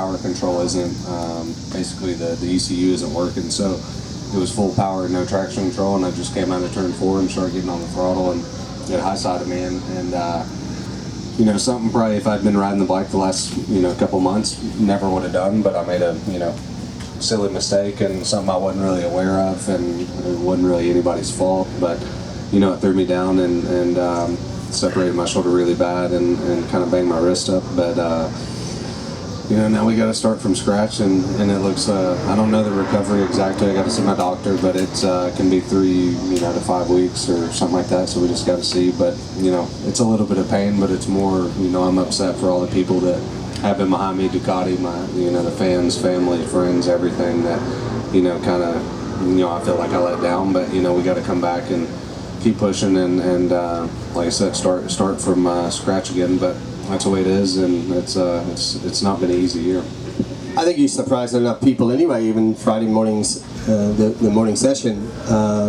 power control isn't, basically the ECU isn't working, so it was full power, no traction control, and I just came out of turn 4 and started getting on the throttle and it high-sided me, and something probably if I'd been riding the bike the last, couple months, never would have done, but I made a, silly mistake and something I wasn't really aware of, and it wasn't really anybody's fault, but, it threw me down and separated my shoulder really bad and kind of banged my wrist up, but, now we got to start from scratch, and it looks, I don't know the recovery exactly, I got to see my doctor, but it can be 3 to 5 weeks or something like that, so we just got to see, but, it's a little bit of pain, but it's more, I'm upset for all the people that have been behind me, Ducati, the fans, family, friends, everything that, kind of, I feel like I let down, but, we got to come back and keep pushing and like I said, start from scratch again, but that's the way it is, and it's not been an easy year. I think you surprised enough people anyway, even Friday mornings, the morning session,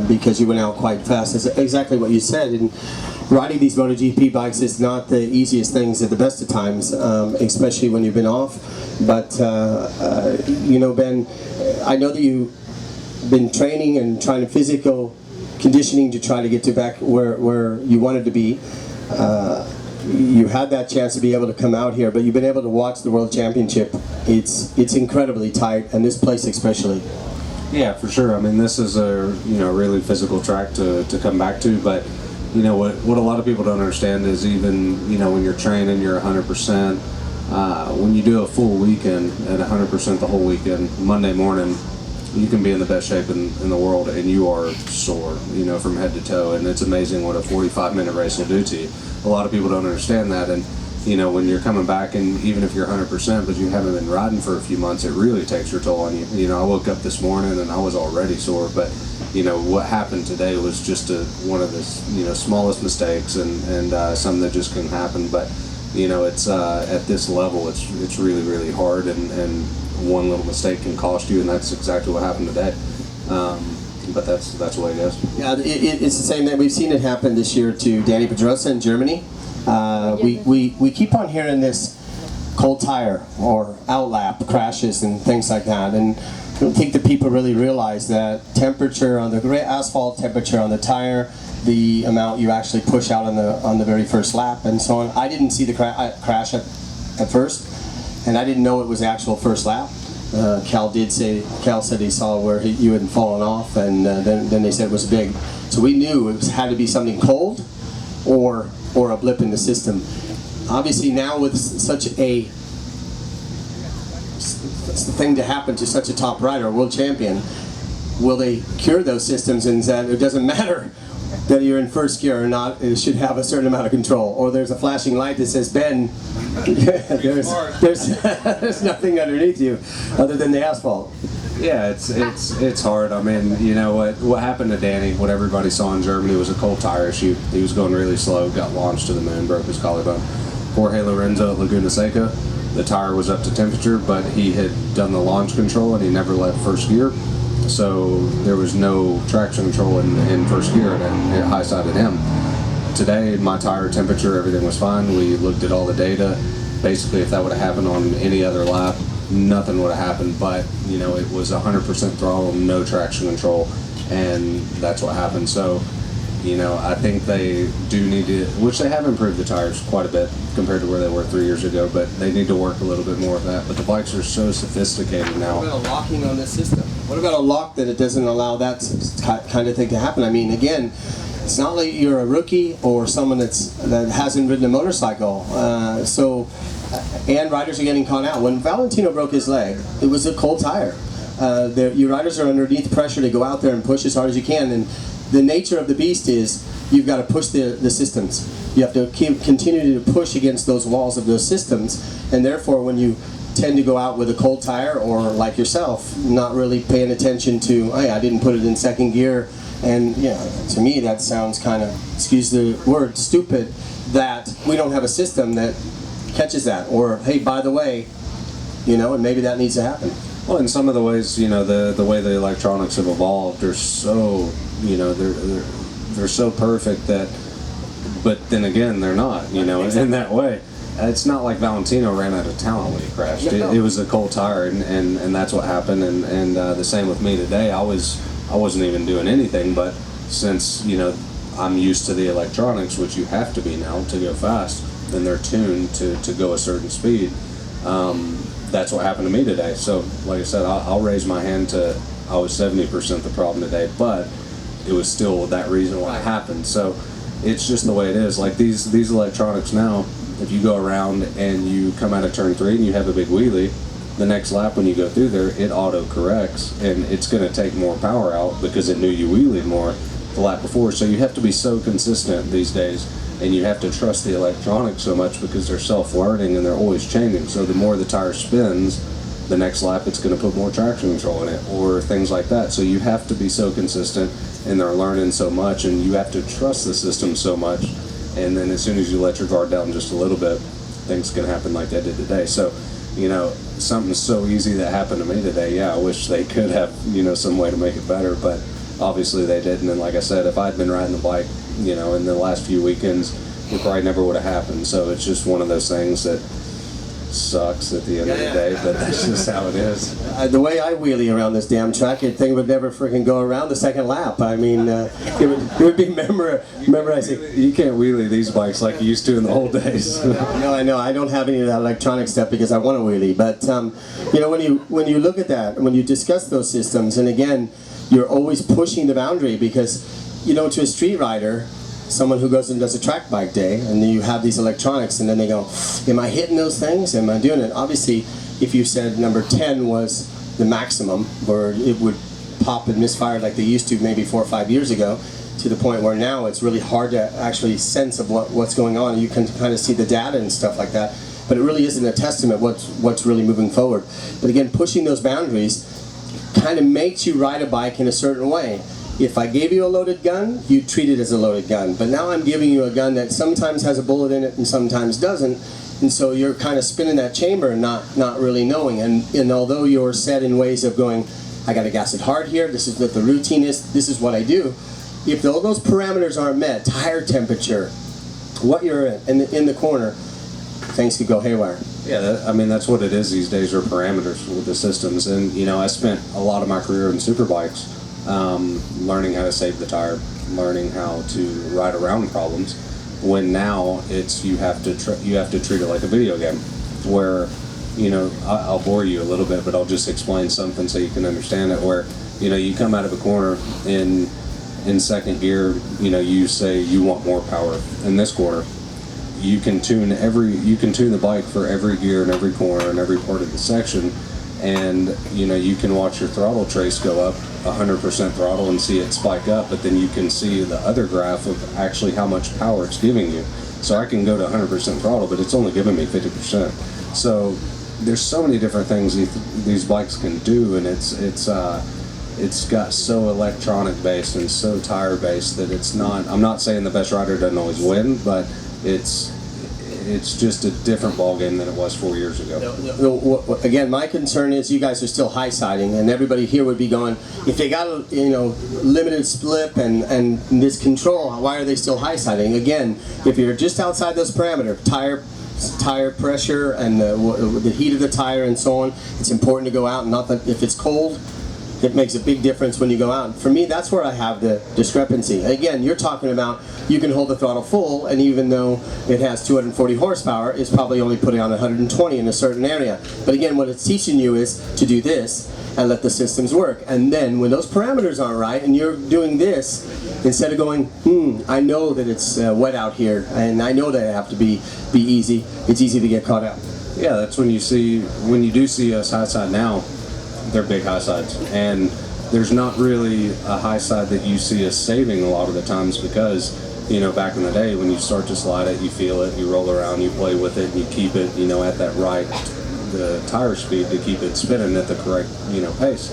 because you went out quite fast. It's exactly what you said, and riding these MotoGP bikes is not the easiest things at the best of times, especially when you've been off. But, Ben, I know that you've been training and trying to physical conditioning to try to get to back where you wanted to be. You had that chance to be able to come out here, but you've been able to watch the World Championship. It's incredibly tight, and this place especially. Yeah, for sure. I mean, this is a really physical track to come back to, but what a lot of people don't understand is even when you're training, you're 100%. When you do a full weekend at 100% the whole weekend, Monday morning, you can be in the best shape in the world, and you are sore, from head to toe, and it's amazing what a 45-minute race will do to you. A lot of people don't understand that, and when you're coming back, and even if you're 100%, but you haven't been riding for a few months, it really takes your toll on you. I woke up this morning and I was already sore, but what happened today was just one of the smallest mistakes, and something that just couldn't happen. But it's at this level, it's really, really hard, and one little mistake can cost you, and that's exactly what happened today. But that's the way it goes. Yeah, it's the same that we've seen it happen this year to Danny Pedrosa in Germany. We keep on hearing this cold tire or outlap crashes and things like that, and I don't think that people really realize that temperature on the asphalt, temperature on the tire, the amount you actually push out on the very first lap, and so on. I didn't see the crash at first, and I didn't know it was the actual first lap. Cal said he saw where you had fallen off, and then they said it was big. So we knew it had to be something cold or a blip in the system. Obviously now with such a thing to happen to such a top rider, a world champion, will they cure those systems and that it doesn't matter that you're in first gear or not, it should have a certain amount of control? Or there's a flashing light that says, Ben, there's nothing underneath you other than the asphalt. Yeah, it's hard. I mean, what happened to Danny, what everybody saw in Germany was a cold tire issue. He was going really slow, got launched to the moon, broke his collarbone. Jorge Lorenzo at Laguna Seca, the tire was up to temperature, but he had done the launch control and he never left first gear. So there was no traction control in first gear, and it high-sided him. Today, my tire temperature, everything was fine. We looked at all the data. Basically, if that would have happened on any other lap, nothing would have happened, but it was 100% throttle, no traction control, and that's what happened. So I think they do need to, which they have improved the tires quite a bit compared to where they were 3 years ago, but they need to work a little bit more with that. But the bikes are so sophisticated now. What about a locking on this system? What about a lock that it doesn't allow that kind of thing to happen? I mean, again, it's not like you're a rookie or someone that hasn't ridden a motorcycle. And riders are getting caught out. When Valentino broke his leg, it was a cold tire. Your riders are underneath pressure to go out there and push as hard as you can. And the nature of the beast is you've got to push the systems. You have to continue to push against those walls of those systems. And therefore, when you tend to go out with a cold tire, or like yourself, not really paying attention to, hey, I didn't put it in second gear. And to me, that sounds kind of, excuse the word, stupid, that we don't have a system that catches that, or hey, by the way, and maybe that needs to happen. Well, in some of the ways, the way the electronics have evolved, they're so, they're so perfect that, but then again, they're not, in that way. it's not like Valentino ran out of talent when he crashed. No. It was a cold tire, and that's what happened. And the same with me today. I wasn't even doing anything, but since I'm used to the electronics, which you have to be now to go fast, and they're tuned to go a certain speed. That's what happened to me today. So, like I said, I'll raise my hand to I was 70% the problem today, but it was still that reason why it happened. So it's just the way it is. Like these electronics now, if you go around and you come out of turn 3 and you have a big wheelie, the next lap when you go through there, it auto corrects, and it's going to take more power out because it knew you wheelied more the lap before. So you have to be so consistent these days, and you have to trust the electronics so much because they're self-learning and they're always changing. So the more the tire spins, the next lap it's going to put more traction control in it, or things like that. So you have to be so consistent, and they're learning so much, and you have to trust the system so much. And then as soon as you let your guard down just a little bit, things can happen like they did today. So, something so easy that happened to me today, yeah, I wish they could have, some way to make it better, but obviously they didn't. And like I said, if I'd been riding the bike, in the last few weekends, it probably never would have happened. So it's just one of those things that sucks at the end of the day, but that's just how it is. The way I wheelie around this damn track, you'd think it would never freaking go around the second lap. I mean, it would be memorizing. You can't wheelie these bikes like you used to in the old days. No, I know. I don't have any of that electronic stuff because I want to wheelie. But when you look at that, when you discuss those systems, and again, you're always pushing the boundary because, to a street rider, someone who goes and does a track bike day, and then you have these electronics, and then they go, am I hitting those things? Am I doing it? Obviously, if you said number 10 was the maximum, where it would pop and misfire like they used to maybe 4 or 5 years ago, to the point where now it's really hard to actually sense of what's going on. You can kind of see the data and stuff like that, but it really isn't a testament what's really moving forward. But again, pushing those boundaries kind of makes you ride a bike in a certain way. If I gave you a loaded gun, you'd treat it as a loaded gun. But now I'm giving you a gun that sometimes has a bullet in it and sometimes doesn't. And so you're kind of spinning that chamber and not really knowing. And although you're set in ways of going, I got to gas it hard here, this is what the routine is, this is what I do. If all those parameters aren't met, tire temperature, what you're in the corner, things could go haywire. Yeah, that's what it is these days, are parameters with the systems. And, I spent a lot of my career in superbikes. Learning how to save the tire, learning how to ride around problems. When now it's you have to treat it like a video game, where I'll bore you a little bit, but I'll just explain something so you can understand it. Where you come out of a corner in second gear, you say you want more power in this corner. You can tune the bike for every gear and every corner and every part of the section. And you can watch your throttle trace go up 100% throttle and see it spike up, but then you can see the other graph of actually how much power it's giving you. So I can go to 100% throttle, but it's only giving me 50%. So there's so many different things these bikes can do, and it's got so electronic based and so tire based that it's not. I'm not saying the best rider doesn't always win, but it's just a different ballgame than it was 4 years ago. Again, my concern is you guys are still high-siding, and everybody here would be going, if they got a limited slip and this control, why are they still high-siding? Again, if you're just outside those parameters, tire pressure and the heat of the tire and so on, it's important to go out. Not that if it's cold, it makes a big difference when you go out. For me, that's where I have the discrepancy. Again, you're talking about you can hold the throttle full, and even though it has 240 horsepower, it's probably only putting on 120 in a certain area. But again, what it's teaching you is to do this and let the systems work. And then when those parameters aren't right and you're doing this, instead of going, I know that it's wet out here, and I know that I have to be easy, it's easy to get caught out. Yeah, that's when you do see us high side now. They're big high sides, and there's not really a high side that you see us saving a lot of the times, because back in the day when you start to slide it, you feel it, you roll around, you play with it, and you keep it at that right the tire speed to keep it spinning at the correct pace.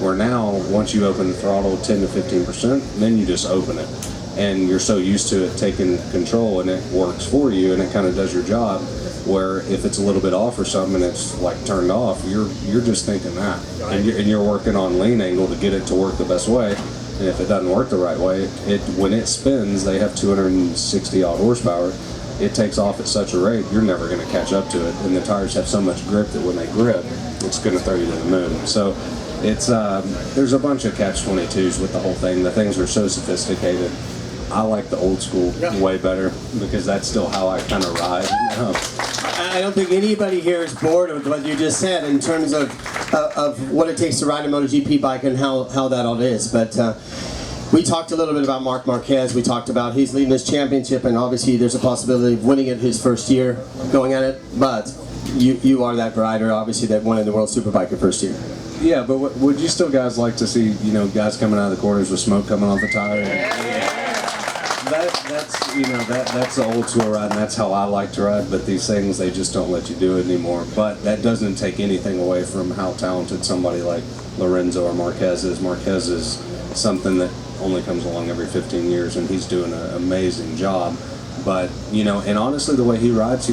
Where now, once you open the throttle 10 to 15%, then you just open it, and you're so used to it taking control, and it works for you, and it kind of does your job. Where if it's a little bit off or something and it's like turned off, you're just thinking that, and you're working on lean angle to get it to work the best way. And if it doesn't work the right way, when it spins, they have 260 odd horsepower. it takes off at such a rate, you're never going to catch up to it. And the tires have so much grip that when they grip, it's going to throw you to the moon. So it's there's a bunch of catch-22s with the whole thing. The things are so sophisticated. I like the old school way better because that's still how I kind of ride. I don't think anybody here is bored with what you just said in terms of what it takes to ride a MotoGP bike and how that all is. But we talked a little bit about Marc Marquez. We talked about he's leading this championship, and obviously there's a possibility of winning it his first year going at it. But you are that rider, obviously, that won in the World Superbike your first year. Yeah, but would you still guys like to see, guys coming out of the corners with smoke coming off the tire? That's the old school ride, and that's how I like to ride. But these things, they just don't let you do it anymore. But that doesn't take anything away from how talented somebody like Lorenzo or Marquez is. Marquez is something that only comes along every 15 years, and he's doing an amazing job. But and honestly, the way he rides, he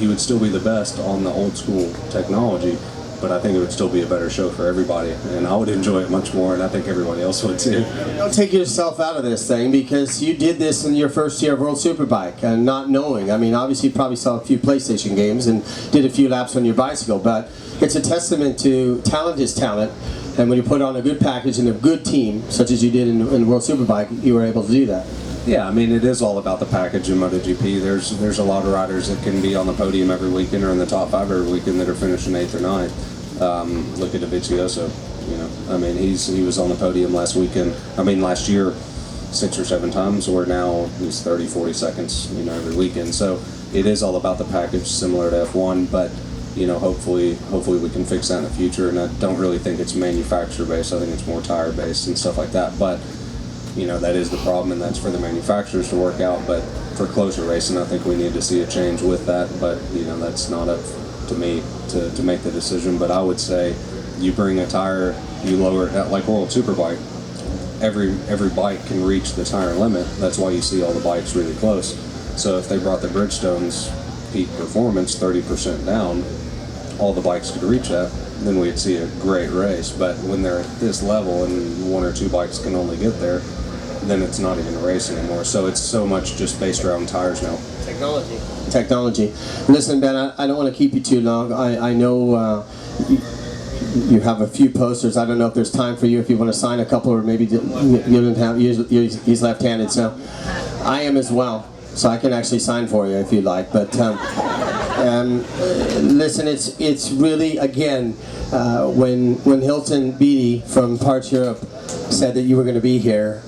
would still be the best on the old school technology. But I think it would still be a better show for everybody, and I would enjoy it much more, and I think everybody else would too. Don't take yourself out of this thing, because you did this in your first year of World Superbike, and not knowing. I mean, obviously you probably saw a few PlayStation games and did a few laps on your bicycle, but it's a testament to talent is talent, and when you put on a good package and a good team, such as you did in World Superbike, you were able to do that. Yeah, I mean, it is all about the package in MotoGP. There's a lot of riders that can be on the podium every weekend or in the top 5 every weekend that are finishing 8th or 9th. Look at Dovizioso. I mean, he was on the podium last year 6 or 7 times, where now he's 30, 40 seconds, every weekend. So it is all about the package, similar to F1, but hopefully we can fix that in the future. And I don't really think it's manufacturer based. I think it's more tire based and stuff like that. But that is the problem, and that's for the manufacturers to work out. But for closer racing, I think we need to see a change with that. But that's not up to me to make the decision. But I would say you bring a tire, you lower it like World Superbike. Every bike can reach the tire limit. That's why you see all the bikes really close. So if they brought the Bridgestone's peak performance 30% down, all the bikes could reach that, then we'd see a great race. But when they're at this level and 1 or 2 bikes can only get there, then it's not even a race anymore. So it's so much just based around tires now. Technology. Listen, Ben, I don't want to keep you too long. I know you have a few posters. I don't know if there's time for you, if you want to sign a couple, or maybe you don't have. He's left-handed, so I am as well. So I can actually sign for you if you'd like. But listen, it's really, again, when Hilton Beatty from Parts Europe said that you were going to be here,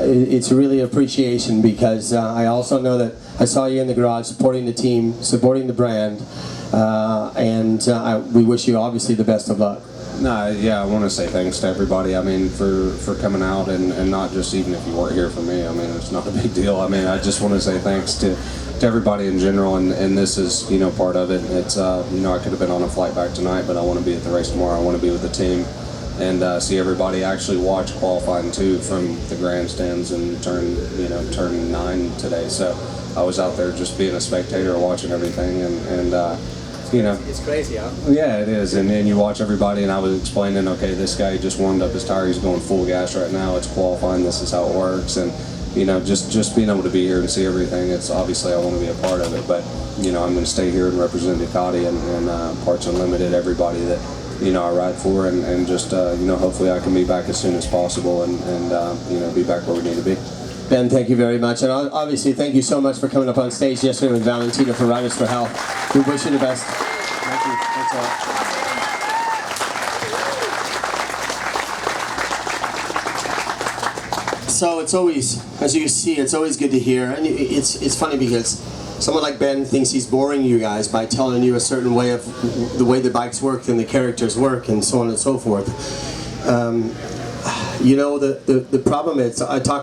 it's really appreciation, because I also know that I saw you in the garage supporting the team, supporting the brand, and we wish you obviously the best of luck. I want to say thanks to everybody. I mean, for coming out, and not just even if you weren't here for me. I mean, it's not a big deal. I mean, I just want to say thanks to everybody in general, and this is part of it. It's I could have been on a flight back tonight, but I want to be at the race tomorrow. I want to be with the team and see everybody actually watch qualifying too from the grandstands and turn 9 today. So I was out there just being a spectator, watching everything, and it's crazy, huh? Yeah, it is, and you watch everybody, and I was explaining, okay, this guy just warmed up his tire, he's going full gas right now, it's qualifying, this is how it works, and just being able to be here and see everything, it's obviously I want to be a part of it, but I'm going to stay here and represent Ducati and Parts Unlimited, everybody that I ride for, and just hopefully I can be back as soon as possible and be back where we need to be. Ben, thank you very much, and obviously thank you so much for coming up on stage yesterday with Valentina for Riders for Health. We wish you the best. Thank you. That's all. So it's always, as you see, it's always good to hear, and it's funny because someone like Ben thinks he's boring you guys by telling you a certain way of the way the bikes work and the characters work and so on and so forth. The problem is, I talk